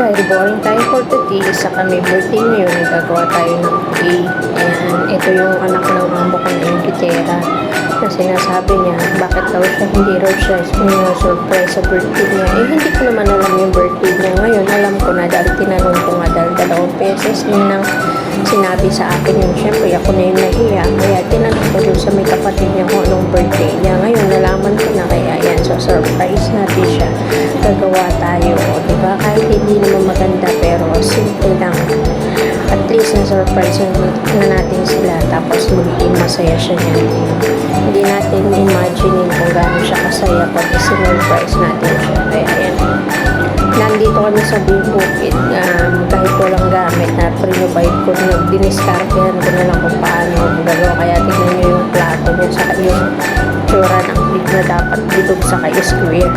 Dahil boring tayo for today, sa kami birthday ngayon, nagagawa tayo ng cake. Ayan, ito yung anak ng amo ko na yung gitera. Na sinasabi niya, bakit daw siya, hindi raw siya surprise sa birthday niya. Eh, hindi ko naman alam yung birthday niya. Ngayon, alam ko na dahil tinanong ko nga dahil 2 beses yun nang sinabi sa akin yun. Siyempre, ako na yung nahiya. Kaya tinanong ko dun sa may kapatid niya kung anong birthday niya. Ngayon, nalaman ko na kaya yan. So, surprise natin siya. Gagawa tayo. Diba? Kahit hindi naman maganda, pero simple lang. At least na-surprise na natin sila. Tapos, magiging masaya siya niya. Hindi natin imagine kung gaano siya kasaya pag sinurprise natin siya. Kaya yan. Nandito kami sa bukid. Kahit walang gamit na pre-provide ko, diniskartehan ko na lang kung paano gagawa. Kaya tignan nyo yung plato niya sa yung tsura ng cake na dapat bilog sa square.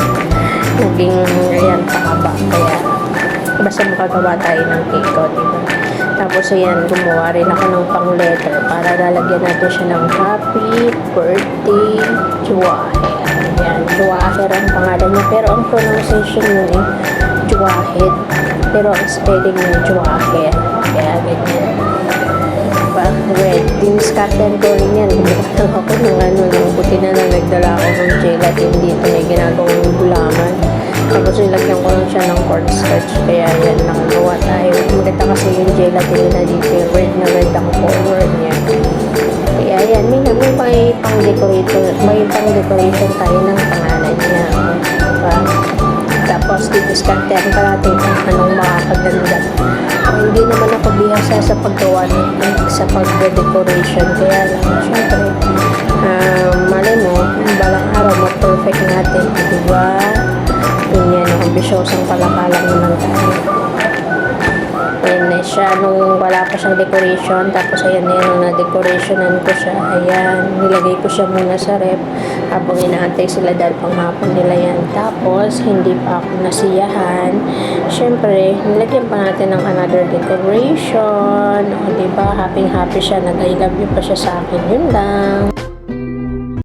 Naging ayan pakaba. Kaya basta makagawa tayo ng cake ko, diba? Tapos ayan, gumawa rin ako ng pang letter para lalagyan natin siya ng happy birthday Juwaher. Ayan, Juwaher ang pangalan niya. Pero ang pronunciation yun Juwahed. Pero ang spelling niya Juwaher. Kaya ganyan. Diba? Red. Diniskarten ko rin yan. Gumawa ako ng buti na lang nagdala ako ng gelatin dito. May ginagawang gulaman. Tapos nilagyan ko lang siya ng cornstarch. Kaya yan, nakagawa tayo. Maganda kasi yung gelatin na dito. Red na red ang color niya. Kaya yan, may pang-decoration tayo ng pangalan niya. Diba? Tapos, didiskartehan pa natin kung anong makakaganda. Hindi naman ako bihasa sa paggawa ng cake, sa pag-decoration. Kaya lang, syempre, malay mo, balang araw, mag-perfect natin. Diba? Ganyan, ambisyosang palakalang naman tayo. Ayan na siya, nung wala pa siyang decoration, tapos ayan na yan, na-decorationan ko siya. Ayan, nilagay ko siya muna sa rep habang inaantay sila dahil panghapon nila yan. Tapos, hindi pa ako nasiyahan. Siyempre, nilagyan pa natin ng another decoration. O, diba, happy siya, nag-I love you pa siya sa akin. Yun lang.